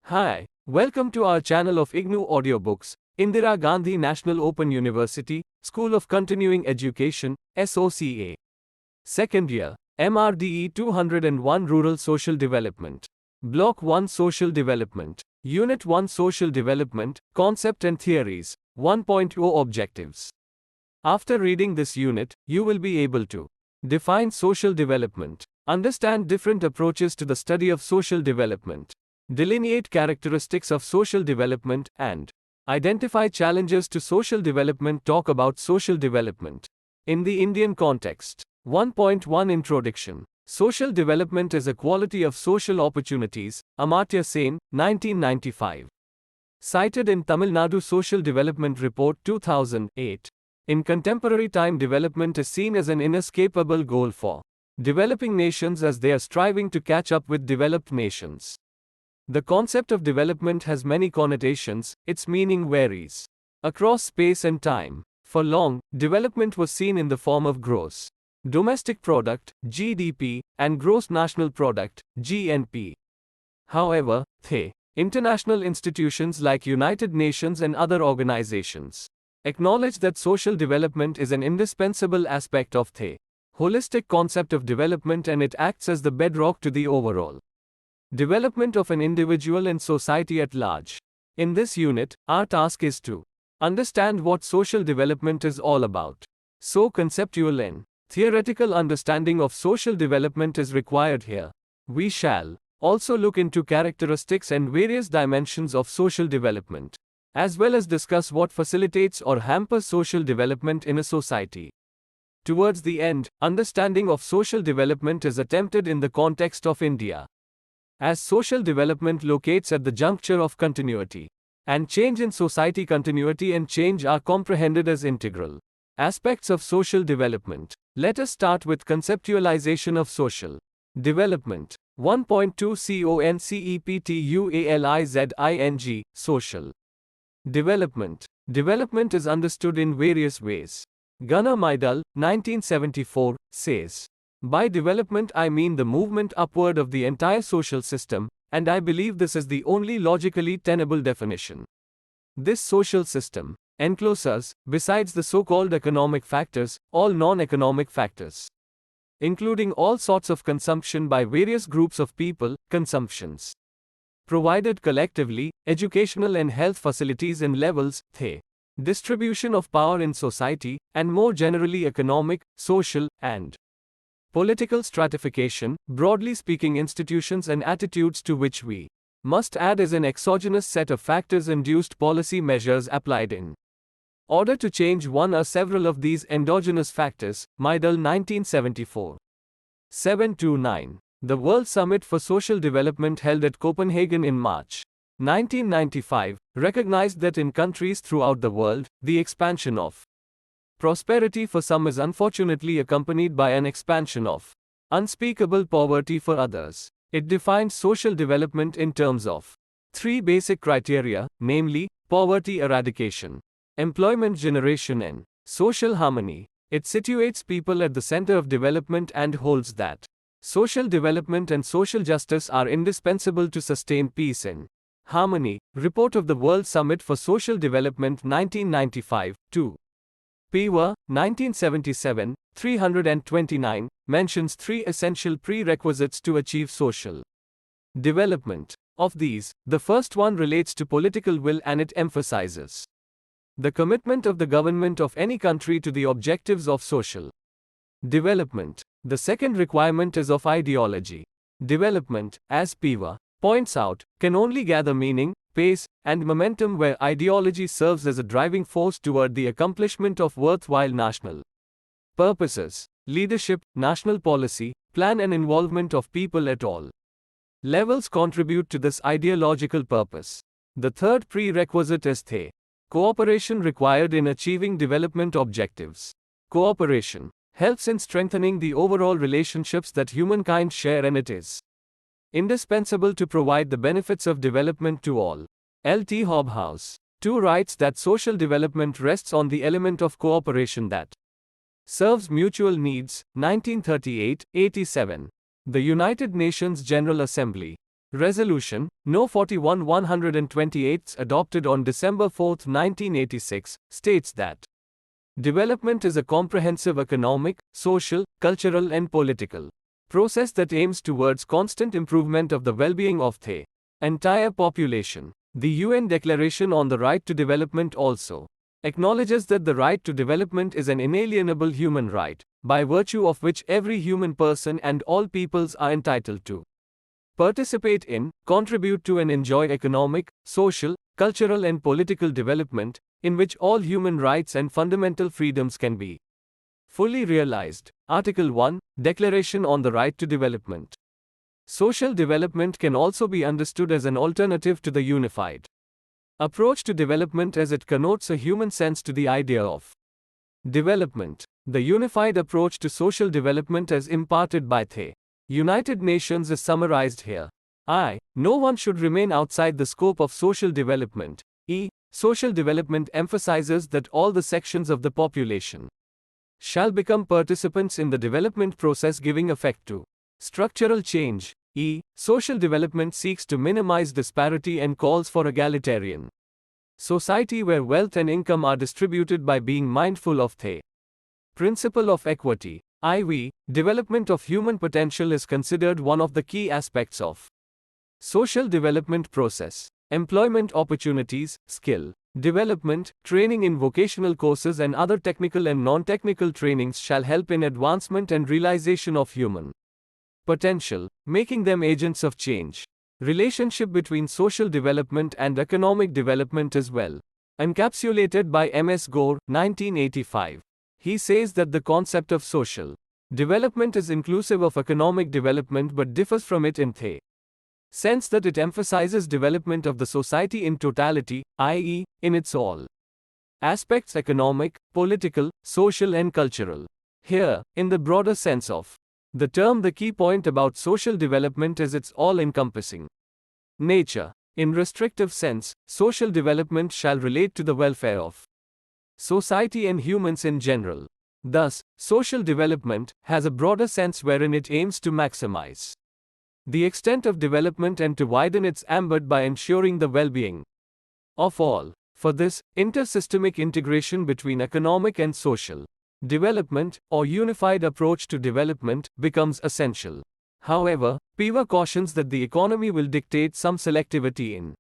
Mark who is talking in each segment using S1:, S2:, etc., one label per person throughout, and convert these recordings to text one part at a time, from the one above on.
S1: Hi, welcome to our channel of IGNOU Audiobooks, Indira Gandhi National Open University, School of Continuing Education, SOCA. Second year, MRDE 201 Rural Social Development. Block 1 Social Development. Unit 1 Social Development, Concept and Theories, 1.0 Objectives. After reading this unit, you will be able to define social development, understand different approaches to the study of social development, delineate characteristics of social development, and identify challenges to social development. Talk about social development in the Indian context. 1.1 Introduction. Social development is a quality of social opportunities. Amartya Sen, 1995. Cited in Tamil Nadu Social Development Report 2008. In contemporary time, development is seen as an inescapable goal for developing nations as they are striving to catch up with developed nations. The concept of development has many connotations, its meaning varies across space and time. For long, development was seen in the form of gross domestic product, GDP, and gross national product, GNP. However, international institutions like United Nations and other organizations acknowledge that social development is an indispensable aspect of the holistic concept of development, and it acts as the bedrock to the overall development of an individual and society at large. In this unit, our task is to understand what social development is all about. So conceptual and theoretical understanding of social development is required here. We shall also look into characteristics and various dimensions of social development, as well as discuss what facilitates or hampers social development in a society. Towards the end, understanding of social development is attempted in the context of India, as social development locates at the juncture of continuity and change in society. Continuity and change are comprehended as integral aspects of social development. Let us start with conceptualization of social development. 1.2 CONCEPTUALIZING. Social development. Development is understood in various ways. Gunnar Myrdal, 1974, says, "By development I mean the movement upward of the entire social system, and I believe this is the only logically tenable definition. This social system encloses, besides the so-called economic factors, all non-economic factors, including all sorts of consumption by various groups of people, consumptions provided collectively, educational and health facilities and levels, distribution of power in society, and more generally economic, social, and political stratification, broadly speaking institutions and attitudes to which we must add as an exogenous set of factors induced policy measures applied in order to change one or several of these endogenous factors." Myrdal, 1974. 7-9. The World Summit for Social Development held at Copenhagen in March 1995 recognized that in countries throughout the world, the expansion of prosperity for some is unfortunately accompanied by an expansion of unspeakable poverty for others. It defines social development in terms of three basic criteria, namely, poverty eradication, employment generation, and social harmony. It situates people at the center of development and holds that social development and social justice are indispensable to sustain peace and harmony. Report of the World Summit for Social Development 1995, 2. Pewa, 1977, 329, mentions three essential prerequisites to achieve social development. Of these, the first one relates to political will, and it emphasizes the commitment of the government of any country to the objectives of social development. The second requirement is of ideology. Development, as Pewa points out, can only gather meaning, pace, and momentum where ideology serves as a driving force toward the accomplishment of worthwhile national purposes. Leadership, national policy, plan, and involvement of people at all levels contribute to this ideological purpose. The third prerequisite is cooperation required in achieving development objectives. Cooperation helps in strengthening the overall relationships that humankind share, and it is indispensable to provide the benefits of development to all. L.T. Hobhouse, 2, writes that social development rests on the element of cooperation that serves mutual needs. 1938-87. The United Nations General Assembly Resolution No. 41 128 adopted on December 4, 1986, states that development is a comprehensive economic, social, cultural and political process that aims towards constant improvement of the well-being of the entire population. The UN Declaration on the Right to Development also acknowledges that the right to development is an inalienable human right, by virtue of which every human person and all peoples are entitled to participate in, contribute to and enjoy economic, social, cultural and political development, in which all human rights and fundamental freedoms can be fully realized. Article 1, Declaration on the Right to Development. Social development can also be understood as an alternative to the unified approach to development, as it connotes a human sense to the idea of development. The unified approach to social development as imparted by the United Nations is summarized here. No one should remain outside the scope of social development. Social development emphasizes that all the sections of the population shall become participants in the development process, giving effect to structural change. Social development seeks to minimize disparity and calls for egalitarian society where wealth and income are distributed by being mindful of the principle of equity. Development of human potential is considered one of the key aspects of social development process. Employment opportunities, skill development, training in vocational courses and other technical and non-technical trainings shall help in advancement and realization of human potential, making them agents of change. Relationship between social development and economic development is well encapsulated by M.S. Gore, 1985. He says that the concept of social development is inclusive of economic development but differs from it in the sense that it emphasizes development of the society in totality, i.e., in its all aspects: economic, political, social and cultural. Here, in the broader sense of the term, the key point about social development is its all-encompassing nature. In restrictive sense, social development shall relate to the welfare of society and humans in general. Thus, social development has a broader sense wherein it aims to maximize the extent of development and to widen its ambit by ensuring the well-being of all. For this, inter-systemic integration between economic and social development, or unified approach to development, becomes essential. However, Piva cautions that the economy will dictate some selectivity in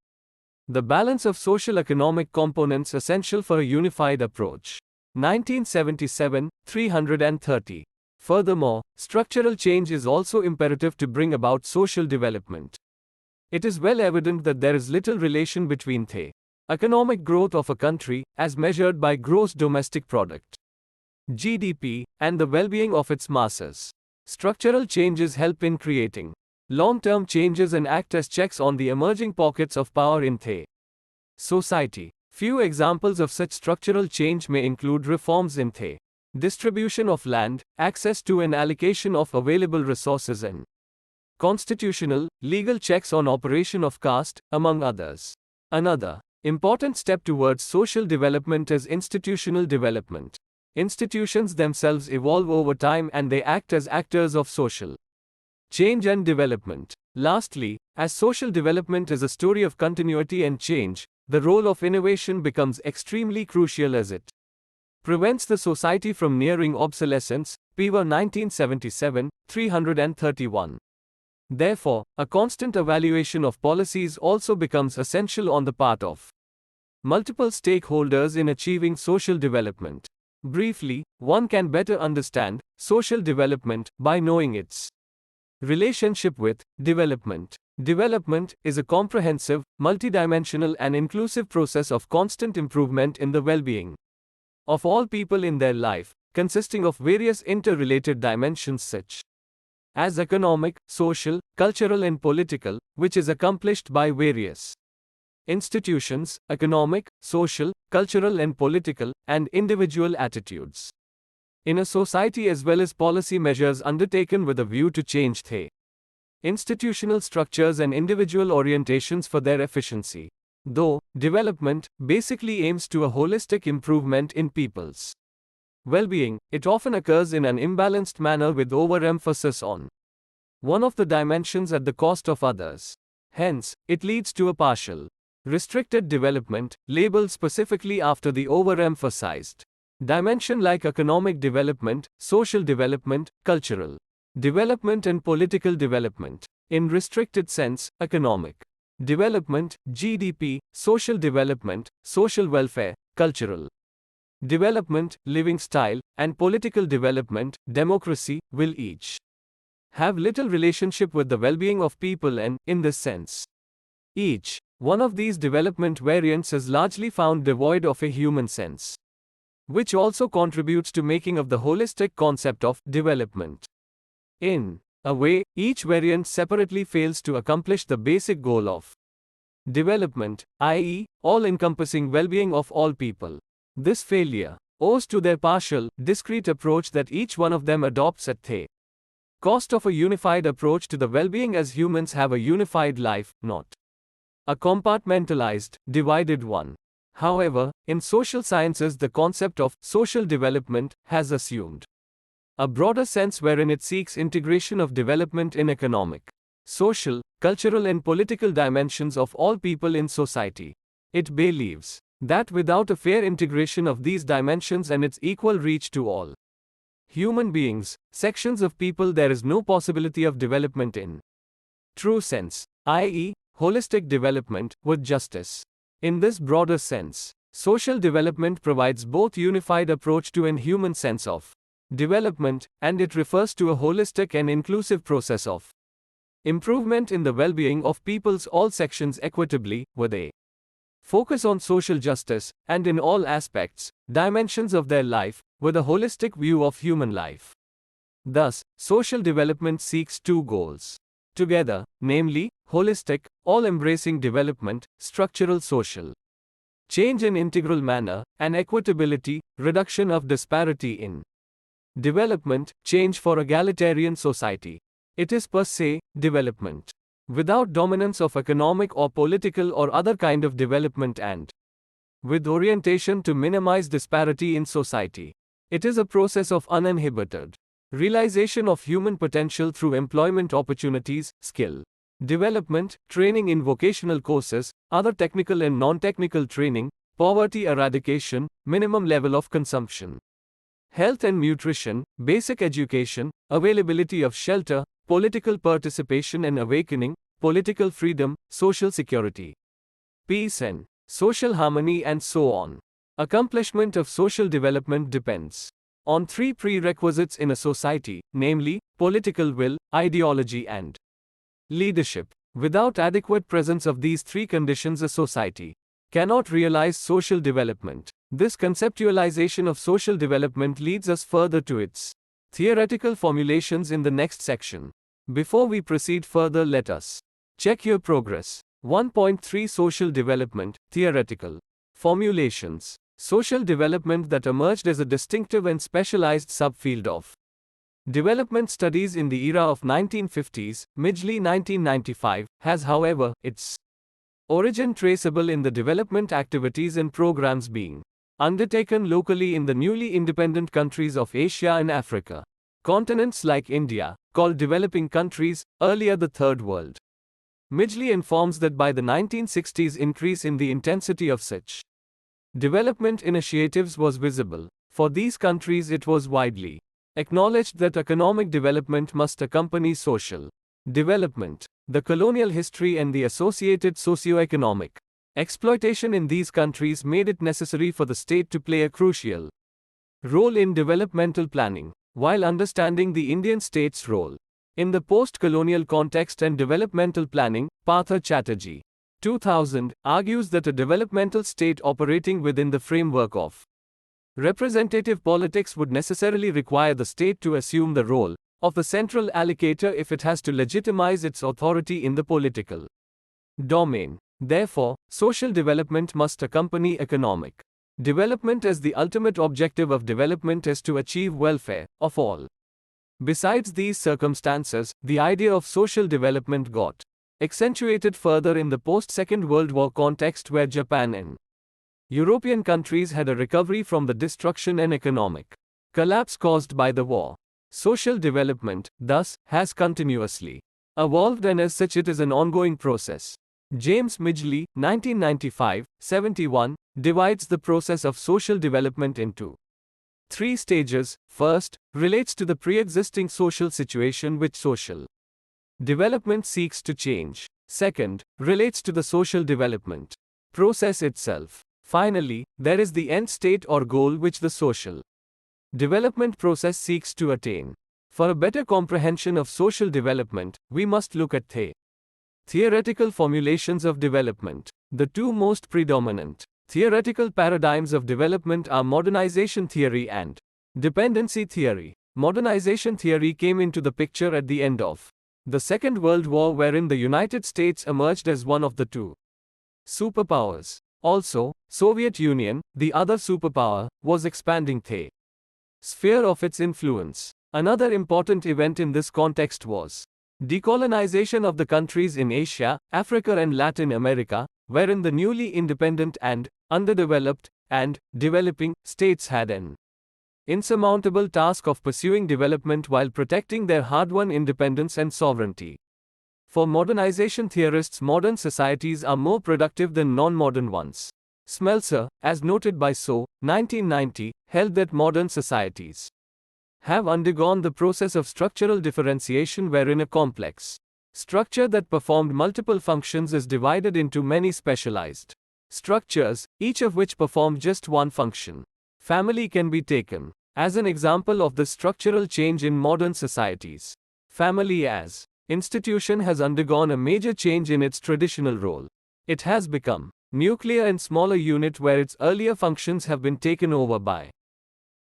S1: the balance of social-economic components essential for a unified approach. 1977, 330. Furthermore, structural change is also imperative to bring about social development. It is well evident that there is little relation between the economic growth of a country, as measured by gross domestic product (GDP), and the well-being of its masses. Structural changes help in creating long-term changes and act as checks on the emerging pockets of power in the society. Few examples of such structural change may include reforms in the distribution of land, access to and allocation of available resources, and constitutional, legal checks on operation of caste, among others. Another important step towards social development is institutional development. Institutions themselves evolve over time and they act as actors of social change and development. Lastly, as social development is a story of continuity and change, the role of innovation becomes extremely crucial as it prevents the society from nearing obsolescence. Piva 1977, 331. Therefore, a constant evaluation of policies also becomes essential on the part of multiple stakeholders in achieving social development. Briefly, one can better understand social development by knowing its relationship with development. Development is a comprehensive, multidimensional and inclusive process of constant improvement in the well-being of all people in their life, consisting of various interrelated dimensions such as economic, social, cultural and political, which is accomplished by various institutions, economic, social, cultural and political, and individual attitudes in a society, as well as policy measures undertaken with a view to change the institutional structures and individual orientations for their efficiency. Though development basically aims to a holistic improvement in people's well-being, it often occurs in an imbalanced manner with overemphasis on one of the dimensions at the cost of others. Hence, it leads to a partial, restricted development, labeled specifically after the overemphasized dimension like economic development, social development, cultural development, and political development. In restricted sense, economic development, GDP, social development, social welfare, cultural development, living style, and political development, democracy, will each have little relationship with the well-being of people and, in this sense, each one of these development variants is largely found devoid of a human sense, which also contributes to making of the holistic concept of development. In a way, each variant separately fails to accomplish the basic goal of development, i.e., all-encompassing well-being of all people. This failure owes to their partial, discrete approach that each one of them adopts at the cost of a unified approach to the well-being, as humans have a unified life, not a compartmentalized, divided one. However, in social sciences, the concept of social development has assumed a broader sense wherein it seeks integration of development in economic, social, cultural, and political dimensions of all people in society. It believes that without a fair integration of these dimensions and its equal reach to all human beings, sections of people, there is no possibility of development in true sense, i.e., holistic development, with justice. In this broader sense, social development provides both unified approach to an human sense of development, and it refers to a holistic and inclusive process of improvement in the well-being of people's all sections equitably, with a focus on social justice, and in all aspects, dimensions of their life, with a holistic view of human life. Thus, social development seeks two goals together, namely, holistic, all-embracing development, structural social change in integral manner, and equitability, reduction of disparity in development, change for egalitarian society. It is per se development without dominance of economic or political or other kind of development, and with orientation to minimize disparity in society. It is a process of uninhibited realization of human potential through employment opportunities, skill development, training in vocational courses, other technical and non-technical training, poverty eradication, minimum level of consumption, health and nutrition, basic education, availability of shelter, political participation and awakening, political freedom, social security, peace and social harmony, and so on. Accomplishment of social development depends on three prerequisites in a society, namely, political will, ideology, and leadership. Without adequate presence of these three conditions, a society cannot realize social development. This conceptualization of social development leads us further to its theoretical formulations in the next section. Before we proceed further, let us check your progress. 1.3 Social Development, Theoretical Formulations. Social development that emerged as a distinctive and specialized subfield of development studies in the era of 1950s, Midgley 1995, has however, its origin traceable in the development activities and programs being undertaken locally in the newly independent countries of Asia and Africa. Continents like India, called developing countries, earlier the Third World. Midgley informs that by the 1960s increase in the intensity of such development initiatives was visible. For these countries it was widely acknowledged that economic development must accompany social development. The colonial history and the associated socio-economic exploitation in these countries made it necessary for the state to play a crucial role in developmental planning. While understanding the Indian state's role in the post-colonial context and developmental planning, Partha Chatterjee, 2000, argues that a developmental state operating within the framework of representative politics would necessarily require the state to assume the role of the central allocator if it has to legitimize its authority in the political domain. Therefore, social development must accompany economic development, as the ultimate objective of development is to achieve welfare of all. Besides these circumstances, the idea of social development got accentuated further in the post-Second World War context, where Japan and European countries had a recovery from the destruction and economic collapse caused by the war. Social development, thus, has continuously evolved, and as such it is an ongoing process. James Midgley, 1995-71, divides the process of social development into 3 stages. First, relates to the pre-existing social situation which social development seeks to change. Second, relates to the social development process itself. Finally, there is the end state or goal which the social development process seeks to attain. For a better comprehension of social development, we must look at theoretical formulations of development. The 2 most predominant theoretical paradigms of development are modernization theory and dependency theory. Modernization theory came into the picture at the end of the Second World War, wherein the United States emerged as one of the 2 superpowers. Also, Soviet Union, the other superpower, was expanding the sphere of its influence. Another important event in this context was decolonization of the countries in Asia, Africa and Latin America, wherein the newly independent and underdeveloped and developing states had an insurmountable task of pursuing development while protecting their hard-won independence and sovereignty. For modernization theorists, modern societies are more productive than non-modern ones. Smeltzer, as noted by So, 1990, held that modern societies have undergone the process of structural differentiation, wherein a complex structure that performed multiple functions is divided into many specialized structures, each of which performed just one function. Family can be taken as an example of the structural change in modern societies. Family as institution has undergone a major change in its traditional role. It has become nuclear and smaller unit where its earlier functions have been taken over by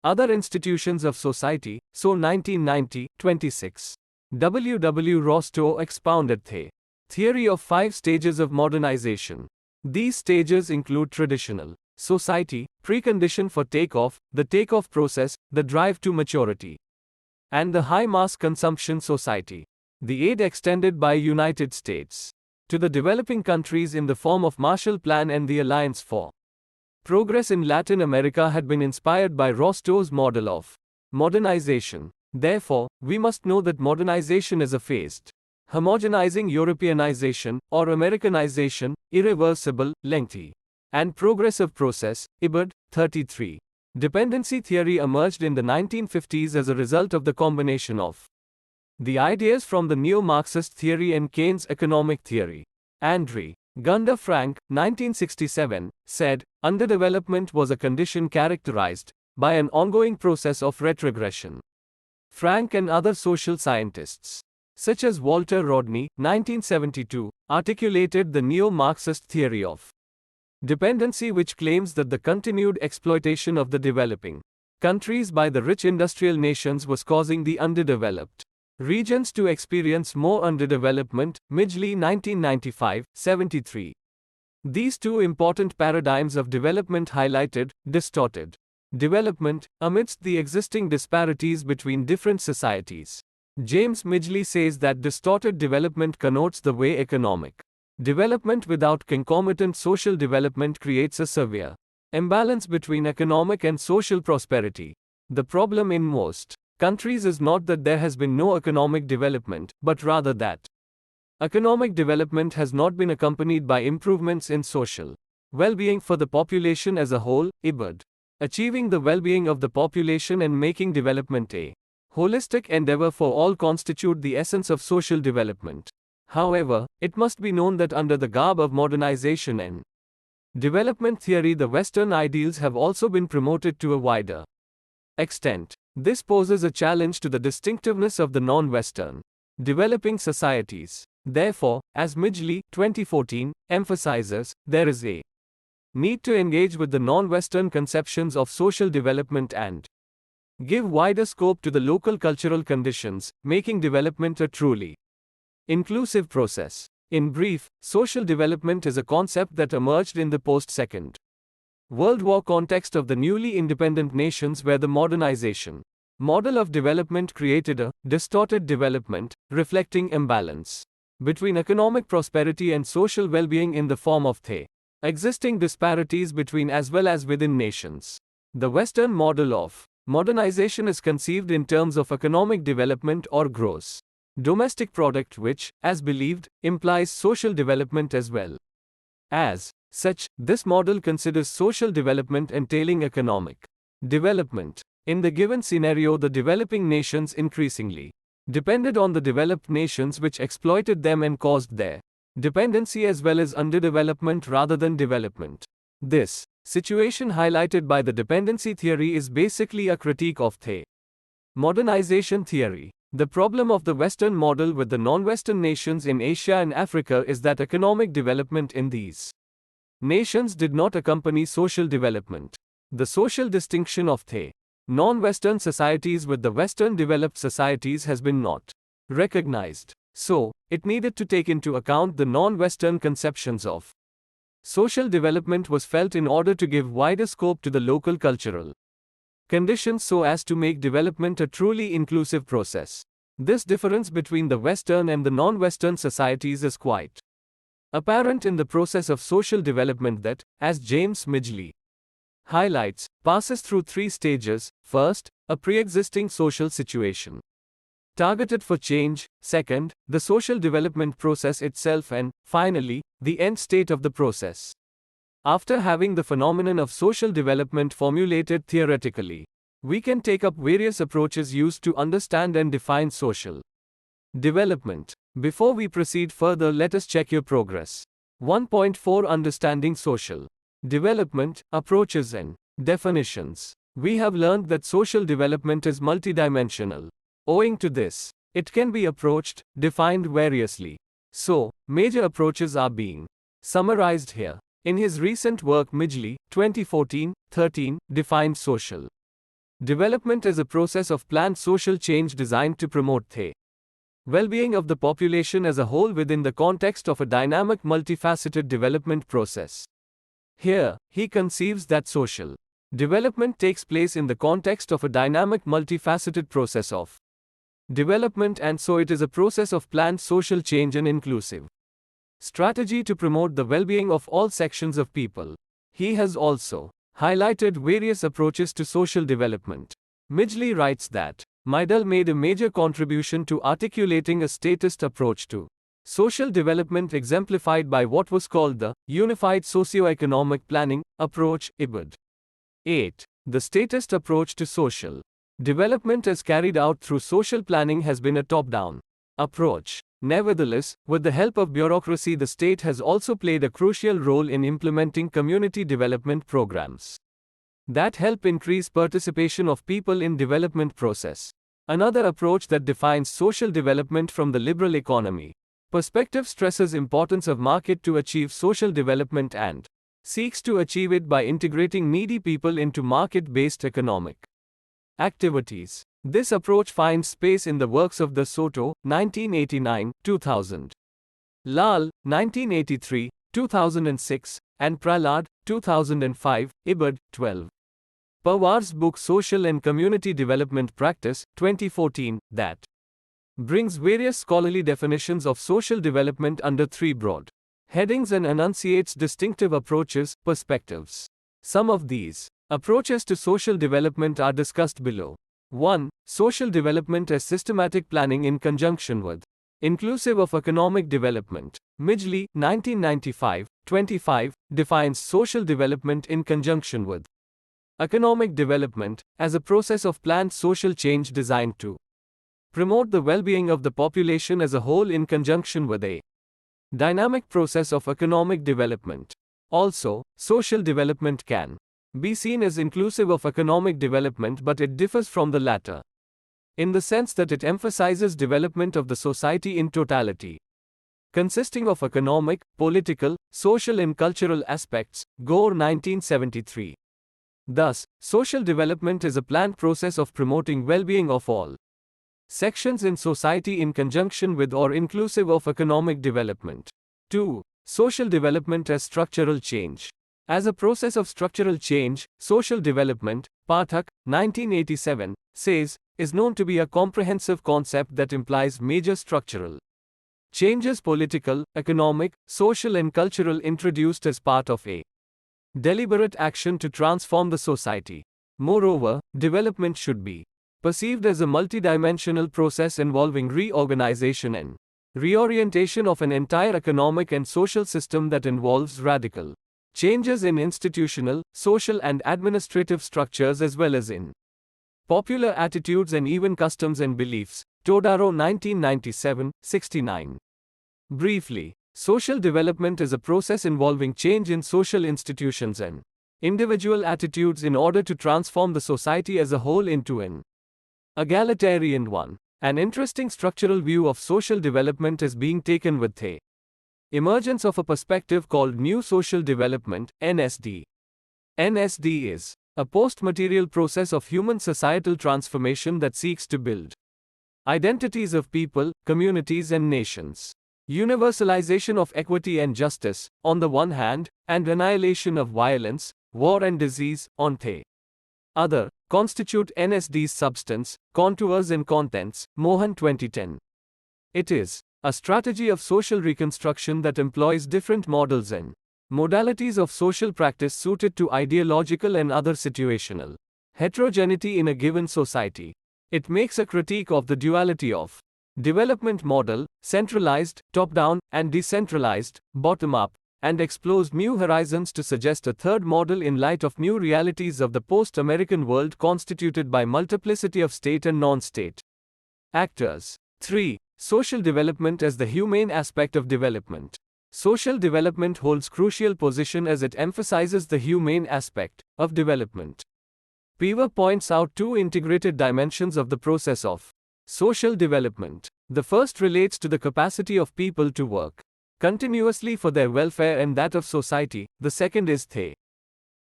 S1: other institutions of society. So 1990, 26. W. W. Rostow expounded the theory of 5 stages of modernization. These stages include traditional society, precondition for takeoff, the takeoff process, the drive to maturity, and the high mass consumption society. The aid extended by United States to the developing countries in the form of Marshall Plan and the Alliance for Progress in Latin America had been inspired by Rostow's model of modernization. Therefore, we must know that modernization is a phased, homogenizing Europeanization or Americanization, irreversible, lengthy, and progressive process. Ibid. 33. Dependency theory emerged in the 1950s as a result of the combination of the ideas from the neo-Marxist theory and Keynes' economic theory. Andre Gunder Frank, 1967, said, underdevelopment was a condition characterized by an ongoing process of retrogression. Frank and other social scientists, such as Walter Rodney, 1972, articulated the neo-Marxist theory of dependency, which claims that the continued exploitation of the developing countries by the rich industrial nations was causing the underdeveloped regions to experience more underdevelopment. Midgley, 1995-73. These 2 important paradigms of development highlighted distorted development amidst the existing disparities between different societies. James Midgley says that distorted development connotes the way economic development without concomitant social development creates a severe imbalance between economic and social prosperity. The problem in most countries is not that there has been no economic development, but rather that economic development has not been accompanied by improvements in social well-being for the population as a whole. Ibid. Achieving the well-being of the population and making development a holistic endeavor for all constitute the essence of social development. However, it must be known that under the garb of modernization and development theory, the Western ideals have also been promoted to a wider extent. This poses a challenge to the distinctiveness of the non-Western developing societies. Therefore, as Midgley, 2014, emphasizes, there is a need to engage with the non-Western conceptions of social development and give wider scope to the local cultural conditions, making development a truly inclusive process. In brief, social development is a concept that emerged in the post-Second World War context of the newly independent nations, where the modernization model of development created a distorted development, reflecting imbalance between economic prosperity and social well-being in the form of the existing disparities between as well as within nations. The Western model of modernization is conceived in terms of economic development or gross domestic product which, as believed, implies social development as well. As such, this model considers social development entailing economic development. In the given scenario, the developing nations increasingly depended on the developed nations which exploited them and caused their dependency as well as underdevelopment rather than development. This situation highlighted by the dependency theory is basically a critique of the modernization theory. The problem of the Western model with the non-Western nations in Asia and Africa is that economic development in these nations did not accompany social development. The social distinction of the non-Western societies with the Western developed societies has been not recognized. So, it needed to take into account the non-Western conceptions of social development was felt in order to give wider scope to the local cultural conditions so as to make development a truly inclusive process. This difference between the Western and the non-Western societies is quite apparent in the process of social development that, as James Midgley highlights, passes through three stages. First, a pre-existing social situation targeted for change, second, the social development process itself, and, finally, the end state of the process. After having the phenomenon of social development formulated theoretically, we can take up various approaches used to understand and define social development. Before we proceed further, let us check your progress. 1.4 Understanding social development, approaches and definitions. We have learned that social development is multidimensional. Owing to this, it can be approached, defined variously. So, major approaches are being summarized here. In his recent work, Midgley, 2014-13, defined social development as a process of planned social change designed to promote the well-being of the population as a whole within the context of a dynamic multifaceted development process. Here, he conceives that social development takes place in the context of a dynamic multifaceted process of development, and so it is a process of planned social change and inclusive strategy to promote the well-being of all sections of people. He has also highlighted various approaches to social development. Midgley writes that Mydell made a major contribution to articulating a statist approach to social development exemplified by what was called the Unified Socio-Economic Planning approach, IBPD. 8. The statist approach to social development as carried out through social planning has been a top-down approach. Nevertheless, with the help of bureaucracy, the state has also played a crucial role in implementing community development programs that help increase participation of people in development process. Another approach that defines social development from the liberal economy perspective stresses importance of market to achieve social development and seeks to achieve it by integrating needy people into market-based economic activities. This approach finds space in the works of De Soto, 1989-2000, Lal, 1983-2006, and Pralad, 2005, IBPD, 12. Pawar's book Social and Community Development Practice, 2014, that brings various scholarly definitions of social development under three broad headings and enunciates distinctive approaches, perspectives. Some of these approaches to social development are discussed below. 1. Social development as systematic planning in conjunction with inclusive of economic development. Midgley, 1995-25, defines social development in conjunction with economic development as a process of planned social change designed to promote the well-being of the population as a whole in conjunction with a dynamic process of economic development. Also, social development can be seen as inclusive of economic development, but it differs from the latter in the sense that it emphasizes development of the society in totality, consisting of economic, political, social and cultural aspects. Gore, 1973. Thus, social development is a planned process of promoting well-being of all sections in society in conjunction with or inclusive of economic development. 2. Social development as structural change. As a process of structural change, social development, Pathak, 1987, says, is known to be a comprehensive concept that implies major structural changes, political, economic, social and cultural, introduced as part of a deliberate action to transform the society. Moreover, development should be perceived as a multidimensional process involving reorganization and reorientation of an entire economic and social system that involves radical changes in institutional, social, and administrative structures as well as in popular attitudes and even customs and beliefs. Todaro 1997-69. Briefly, social development is a process involving change in social institutions and individual attitudes in order to transform the society as a whole into an egalitarian one. An interesting structural view of social development is being taken with the emergence of a perspective called New Social Development, NSD. NSD is a post-material process of human societal transformation that seeks to build identities of people, communities, and nations. Universalization of equity and justice, on the one hand, and annihilation of violence, war, and disease, on the other, constitute NSD's substance, contours, and contents. Mohan 2010. It is a strategy of social reconstruction that employs different models and modalities of social practice suited to ideological and other situational heterogeneity in a given society. It makes a critique of the duality of development model, centralized, top-down, and decentralized, bottom-up, and explores new horizons to suggest a third model in light of new realities of the post-American world constituted by multiplicity of state and non-state actors. 3. Social development as the humane aspect of development. Social development holds crucial position as it emphasizes the humane aspect of development. Pever points out two integrated dimensions of the process of social development. The first relates to the capacity of people to work continuously for their welfare and that of society. The second is the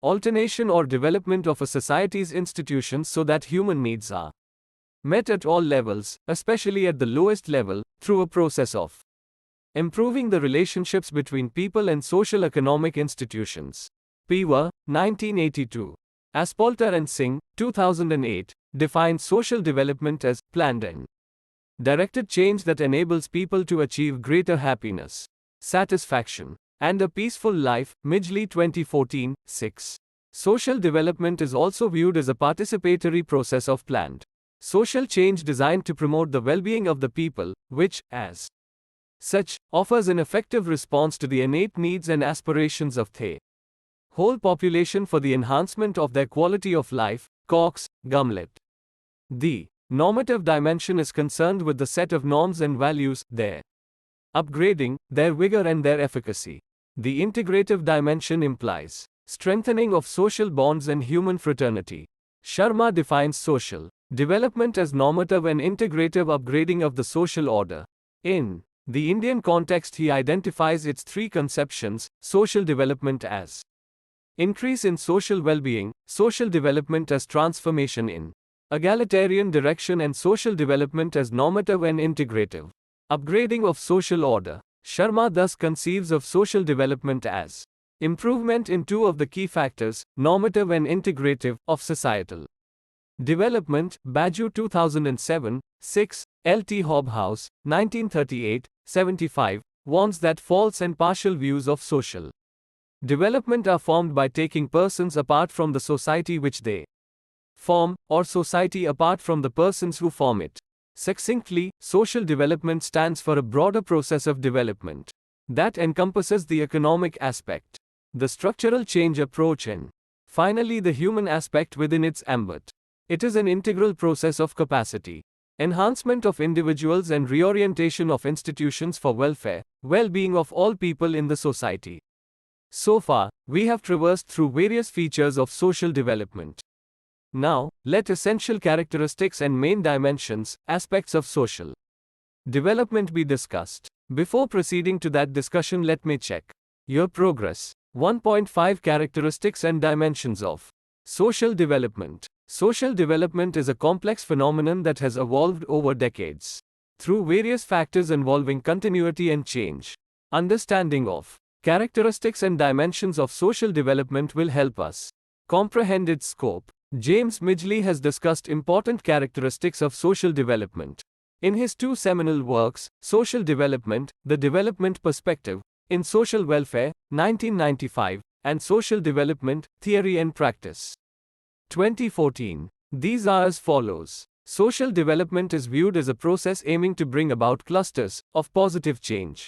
S1: alternation or development of a society's institutions so that human needs are met at all levels, especially at the lowest level, through a process of improving the relationships between people and social economic institutions. Pever, 1982. Aspolter and Singh, 2008, define social development as planned and directed change that enables people to achieve greater happiness, satisfaction, and a peaceful life. Midgley 2014, 6. Social development is also viewed as a participatory process of planned social change designed to promote the well-being of the people, which, as such, offers an effective response to the innate needs and aspirations of the whole population for the enhancement of their quality of life. Cox, Gumlett. The normative dimension is concerned with the set of norms and values, their upgrading, their vigor, and their efficacy. The integrative dimension implies strengthening of social bonds and human fraternity. Sharma defines social development as normative and integrative upgrading of the social order. In the Indian context, he identifies its three conceptions: social development as increase in social well-being, social development as transformation in egalitarian direction, and social development as normative and integrative upgrading of social order. Sharma thus conceives of social development as improvement in two of the key factors, normative and integrative, of societal development. Baju 2007, 6, L. T. Hobhouse, 1938, 75, warns that false and partial views of social development are formed by taking persons apart from the society which they form, or society apart from the persons who form it. Succinctly, social development stands for a broader process of development that encompasses the economic aspect, the structural change approach, and finally the human aspect within its ambit. It is an integral process of capacity enhancement of individuals and reorientation of institutions for welfare, well-being of all people in the society. So far, we have traversed through various features of social development. Now, let essential characteristics and main dimensions, aspects of social development be discussed. Before proceeding to that discussion, let me check your progress. 1.5 Characteristics and dimensions of social development. Social development is a complex phenomenon that has evolved over decades through various factors involving continuity and change. Understanding of characteristics and dimensions of social development will help us comprehend its scope. James Midgley has discussed important characteristics of social development in his two seminal works, Social Development, The Development Perspective, in Social Welfare, 1995, and Social Development, Theory and Practice, 2014. These are as follows. Social development is viewed as a process aiming to bring about clusters of positive change.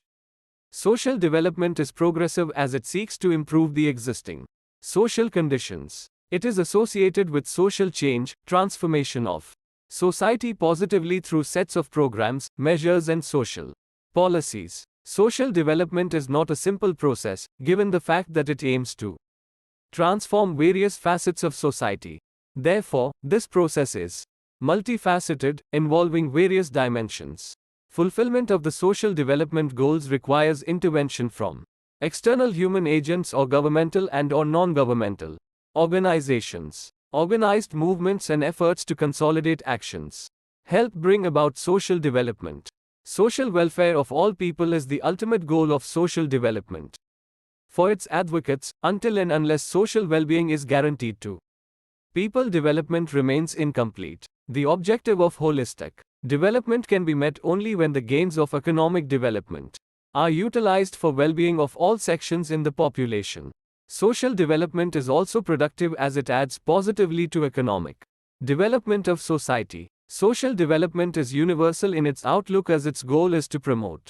S1: Social development is progressive as it seeks to improve the existing social conditions. It is associated with social change, transformation of society positively through sets of programs, measures, and social policies. Social development is not a simple process, given the fact that it aims to transform various facets of society. Therefore, this process is multifaceted, involving various dimensions. Fulfillment of the social development goals requires intervention from external human agents or governmental and/or non-governmental organizations. Organized movements and efforts to consolidate actions help bring about social development. Social welfare of all people is the ultimate goal of social development. For its advocates, until and unless social well-being is guaranteed to people, development remains incomplete. The objective of holistic development can be met only when the gains of economic development are utilized for well-being of all sections in the population. Social development is also productive as it adds positively to economic development of society. Social development is universal in its outlook as its goal is to promote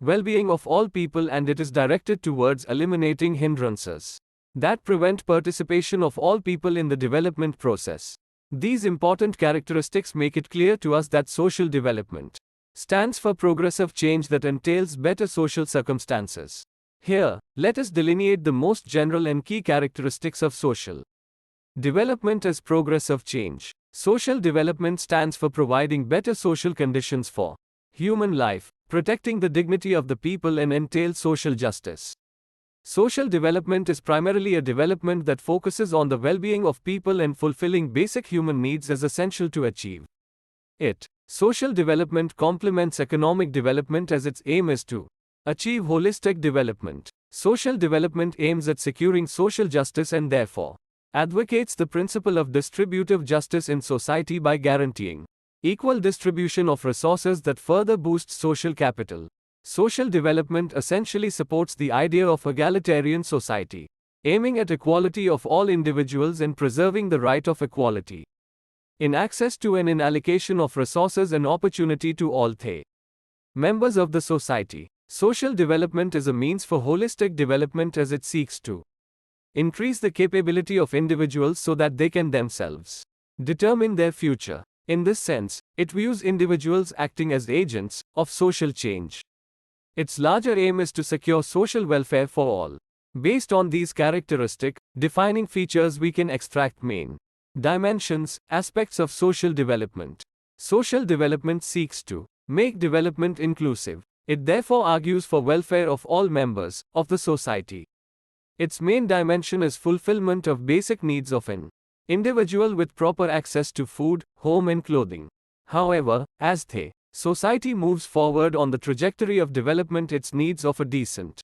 S1: well-being of all people, and it is directed towards eliminating hindrances that prevent participation of all people in the development process. These important characteristics make it clear to us that social development stands for progressive change that entails better social circumstances. Here, let us delineate the most general and key characteristics of social development as progressive change. Social development stands for providing better social conditions for human life, protecting the dignity of the people, and entails social justice. Social development is primarily a development that focuses on the well-being of people and fulfilling basic human needs as essential to achieve it. Social development complements economic development as its aim is to achieve holistic development. Social development aims at securing social justice and therefore advocates the principle of distributive justice in society by guaranteeing equal distribution of resources that further boosts social capital. Social development essentially supports the idea of egalitarian society, aiming at equality of all individuals and preserving the right of equality in access to and in allocation of resources and opportunity to all the members of the society. Social development is a means for holistic development as it seeks to increase the capability of individuals so that they can themselves determine their future. In this sense, it views individuals acting as agents of social change. Its larger aim is to secure social welfare for all. Based on these characteristic, defining features, we can extract main dimensions, aspects of social development. Social development seeks to make development inclusive. It therefore argues for welfare of all members of the society. Its main dimension is fulfillment of basic needs of an individual with proper access to food, home, and clothing. However, as the society moves forward on the trajectory of development, its needs of a decent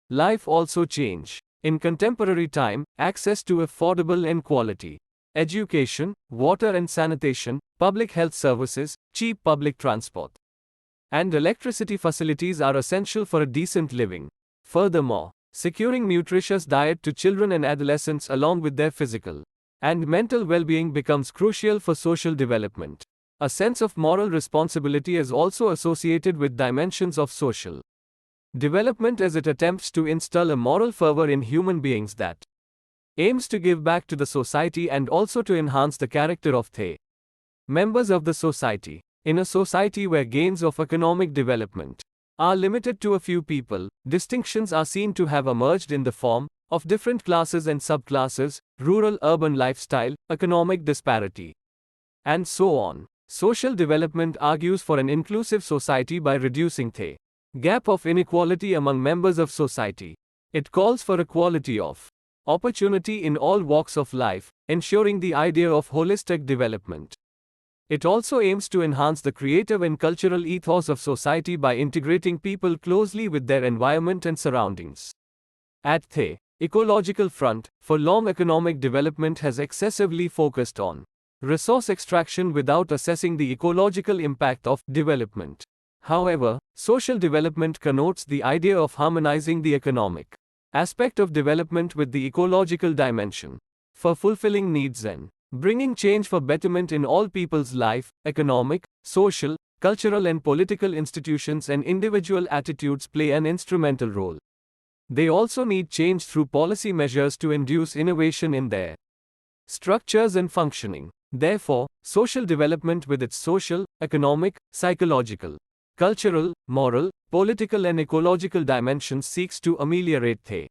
S1: life also change. In contemporary time, access to affordable and quality education, water and sanitation, public health services, cheap public transport, and electricity facilities are essential for a decent living. Furthermore, securing nutritious diet to children and adolescents along with their physical and mental well-being becomes crucial for social development. A sense of moral responsibility is also associated with dimensions of social development as it attempts to instill a moral fervor in human beings that aims to give back to the society and also to enhance the character of the members of the society. In a society where gains of economic development are limited to a few people, distinctions are seen to have emerged in the form of different classes and subclasses, rural-urban lifestyle, economic disparity, and so on. Social development argues for an inclusive society by reducing the gap of inequality among members of society. It calls for equality of opportunity in all walks of life, ensuring the idea of holistic development. It also aims to enhance the creative and cultural ethos of society by integrating people closely with their environment and surroundings. At the ecological front, for long economic development has excessively focused on resource extraction without assessing the ecological impact of development. However, social development connotes the idea of harmonizing the economic aspect of development with the ecological dimension for fulfilling needs and bringing change for betterment in all people's life, economic, social, cultural and political institutions and individual attitudes play an instrumental role. They also need change through policy measures to induce innovation in their structures and functioning. Therefore, social development with its social, economic, psychological, cultural, moral, political and ecological dimensions seeks to ameliorate the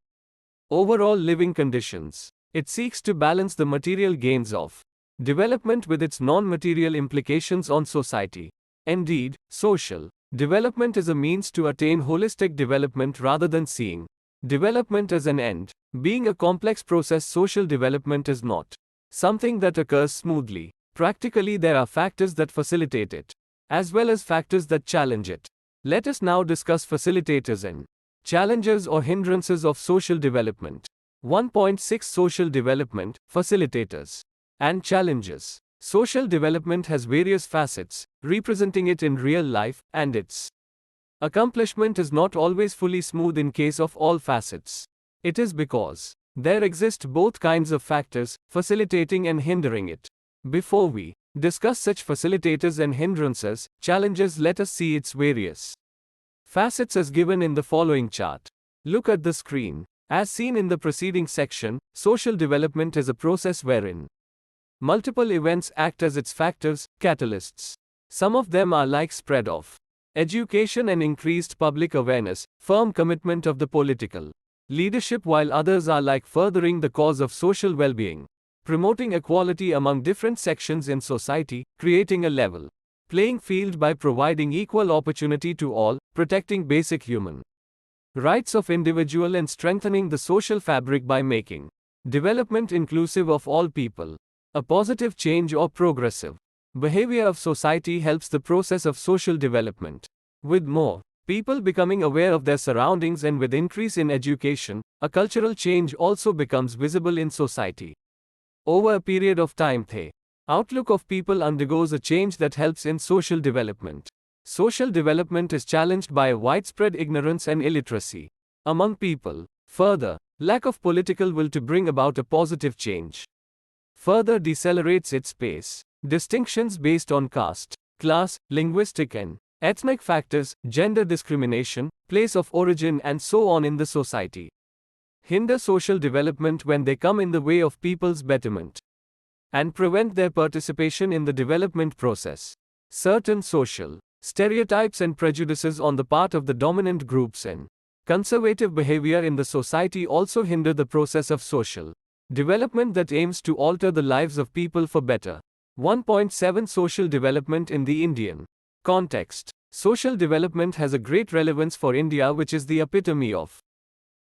S1: overall living conditions. It seeks to balance the material gains of development with its non-material implications on society. Indeed, social development is a means to attain holistic development rather than seeing development as an end. Being a complex process, social development is not something that occurs smoothly. Practically, there are factors that facilitate it, as well as factors that challenge it. Let us now discuss facilitators and challenges or hindrances of social development. 1.6 Social development, facilitators, and challenges. Social development has various facets, representing it in real life, and its accomplishment is not always fully smooth in case of all facets. It is because there exist both kinds of factors, facilitating and hindering it. Before we discuss such facilitators and hindrances, challenges, let us see its various facets as given in the following chart. Look at the screen. As seen in the preceding section, social development is a process wherein multiple events act as its factors, catalysts. Some of them are like spread of education and increased public awareness, firm commitment of the political leadership, while others are like furthering the cause of social well-being, promoting equality among different sections in society, creating a level playing field by providing equal opportunity to all, protecting basic human rights of individual and strengthening the social fabric by making development inclusive of all people. A positive change or progressive behavior of society helps the process of social development. With more people becoming aware of their surroundings and with increase in education, a cultural change also becomes visible in society. Over a period of time, the outlook of people undergoes a change that helps in social development. Social development is challenged by a widespread ignorance and illiteracy among people. Further, lack of political will to bring about a positive change further decelerates its pace. Distinctions based on caste, class, linguistic and ethnic factors, gender discrimination, place of origin and so on in the society hinder social development when they come in the way of people's betterment and prevent their participation in the development process. Certain social stereotypes and prejudices on the part of the dominant groups and conservative behavior in the society also hinder the process of social development that aims to alter the lives of people for better. 1.7 Social development in the Indian context. Social development has a great relevance for India, which is the epitome of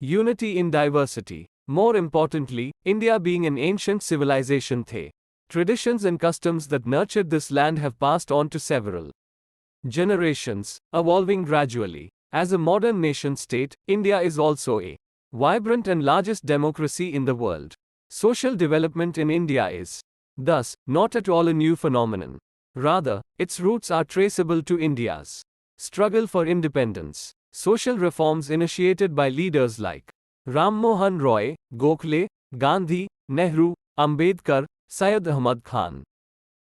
S1: unity in diversity. More importantly, India being an ancient civilization, the traditions and customs that nurtured this land have passed on to several generations, evolving gradually. As a modern nation-state, India is also a vibrant and largest democracy in the world. Social development in India is, thus, not at all a new phenomenon. Rather, its roots are traceable to India's struggle for independence. Social reforms initiated by leaders like Ram Mohan Roy, Gokhale, Gandhi, Nehru, Ambedkar, Syed Ahmad Khan,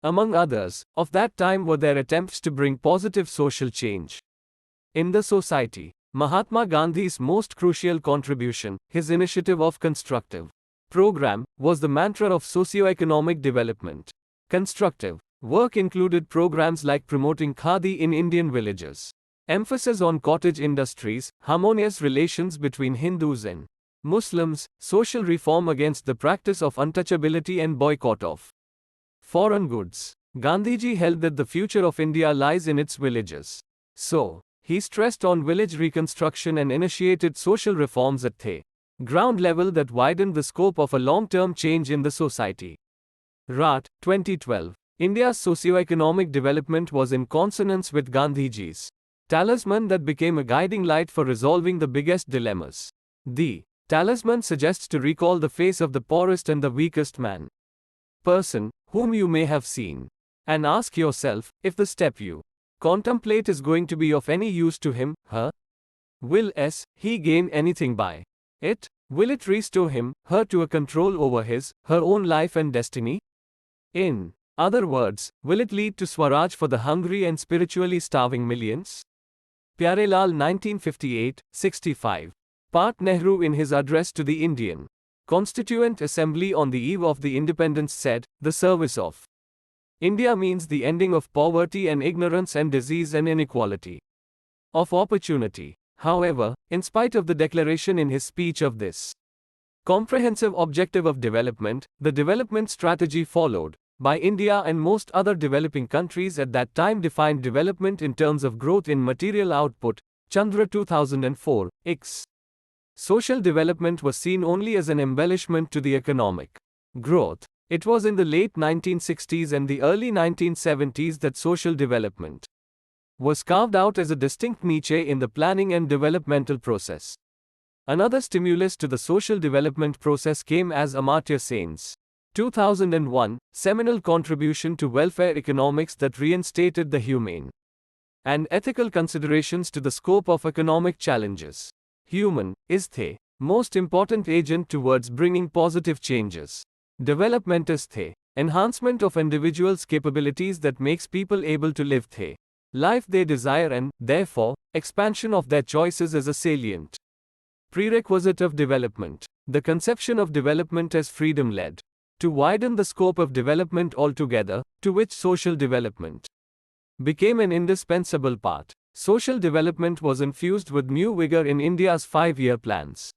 S1: among others, of that time were their attempts to bring positive social change in the society. Mahatma Gandhi's most crucial contribution, his initiative of constructive program, was the mantra of socio-economic development. Constructive work included programs like promoting khadi in Indian villages, emphasis on cottage industries, harmonious relations between Hindus and Muslims, social reform against the practice of untouchability and boycott of foreign goods. Gandhiji held that the future of India lies in its villages. So, he stressed on village reconstruction and initiated social reforms at the ground level that widened the scope of a long-term change in the society. Rath, 2012. India's socio-economic development was in consonance with Gandhiji's talisman that became a guiding light for resolving the biggest dilemmas. The talisman suggests to recall the face of the poorest and the weakest person, whom you may have seen, and ask yourself, if the step you contemplate is going to be of any use to him, her. Will he gain anything by it? Will it restore him, her to a control over his, her own life and destiny? In other words, will it lead to Swaraj for the hungry and spiritually starving millions? Pyarelal 1958-65. Pat Nehru in his address to the Indian Constituent Assembly on the eve of the independence said, "The service of India means the ending of poverty and ignorance and disease and inequality of opportunity." However, in spite of the declaration in his speech of this comprehensive objective of development, the development strategy followed by India and most other developing countries at that time defined development in terms of growth in material output. Chandra 2004, X. Social development was seen only as an embellishment to the economic growth. It was in the late 1960s and the early 1970s that social development was carved out as a distinct niche in the planning and developmental process. Another stimulus to the social development process came as Amartya Sen's 2001 seminal contribution to welfare economics that reinstated the humane and ethical considerations to the scope of economic challenges. Human is the most important agent towards bringing positive changes. Development is the enhancement of individuals' capabilities that makes people able to live the life they desire and, therefore, expansion of their choices is a salient prerequisite of development. The conception of development as freedom led to widen the scope of development altogether, to which social development became an indispensable part. Social development was infused with new vigor in India's 5-year plans.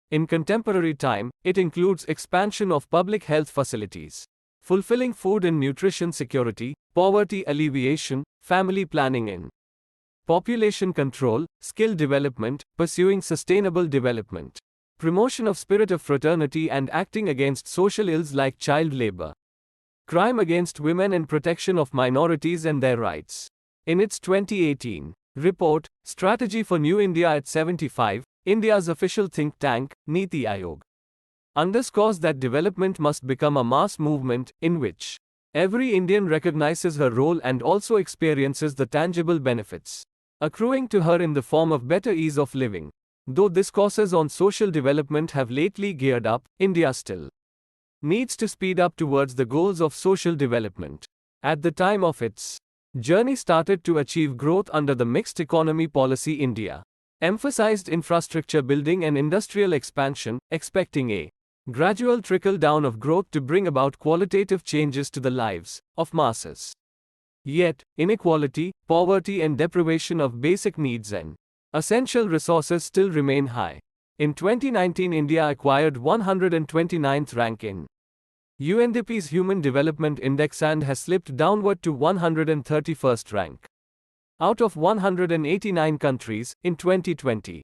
S1: In contemporary time, it includes expansion of public health facilities, fulfilling food and nutrition security, poverty alleviation, family planning and population control, skill development, pursuing sustainable development, promotion of spirit of fraternity and acting against social ills like child labor, crime against women and protection of minorities and their rights. In its 2018 report, Strategy for New India at 75, India's official think tank, Niti Aayog, underscores that development must become a mass movement, in which every Indian recognizes her role and also experiences the tangible benefits accruing to her in the form of better ease of living. Though discourses on social development have lately geared up, India still needs to speed up towards the goals of social development. At the time of its journey started to achieve growth under the mixed economy policy, India emphasized infrastructure building and industrial expansion, expecting a gradual trickle down of growth to bring about qualitative changes to the lives of masses. Yet, inequality, poverty and deprivation of basic needs and essential resources still remain high. In 2019, India acquired 129th rank in UNDP's Human Development Index and has slipped downward to 131st rank out of 189 countries in 2020.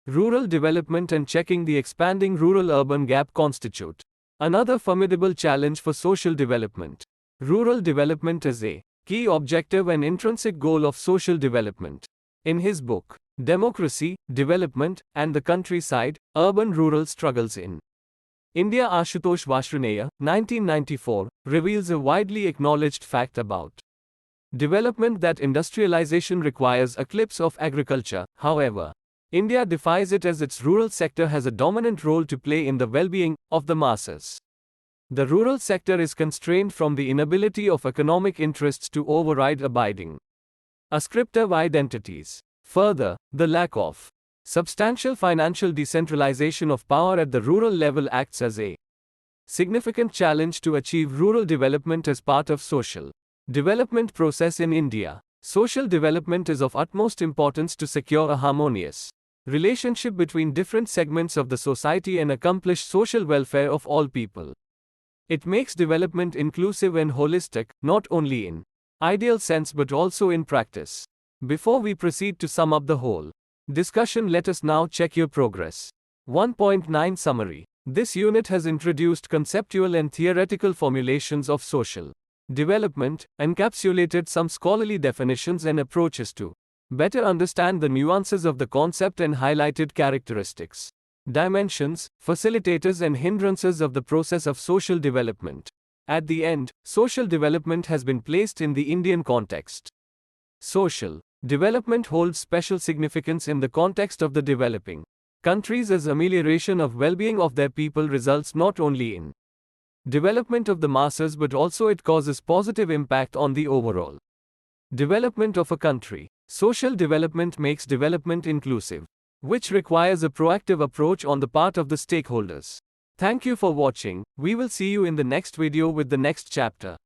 S1: Rural development and checking the expanding rural-urban gap constitute another formidable challenge for social development. Rural development is a key objective and intrinsic goal of social development. In his book, Democracy, Development, and the Countryside, Urban-Rural Struggles in India, Ashutosh Vashraneya, 1994, reveals a widely acknowledged fact about development that industrialization requires a eclipse of agriculture. However, India defies it as its rural sector has a dominant role to play in the well-being of the masses. The rural sector is constrained from the inability of economic interests to override abiding ascriptive identities. Further, the lack of substantial financial decentralization of power at the rural level acts as a significant challenge to achieve rural development as part of social development process in India. Social development is of utmost importance to secure a harmonious relationship between different segments of the society and accomplish social welfare of all people. It makes development inclusive and holistic, not only in ideal sense but also in practice. Before we proceed to sum up the whole discussion, let us now check your progress. 1.9 Summary. This unit has introduced conceptual and theoretical formulations of social development, encapsulated some scholarly definitions and approaches to better understand the nuances of the concept and highlighted characteristics, dimensions, facilitators and hindrances of the process of social development. At the end, social development has been placed in the Indian context. Social development holds special significance in the context of the developing countries as amelioration of well-being of their people results not only in development of the masses, but also it causes positive impact on the overall development of a country. Social development makes development inclusive, which requires a proactive approach on the part of the stakeholders. Thank you for watching. We will see you in the next video with the next chapter.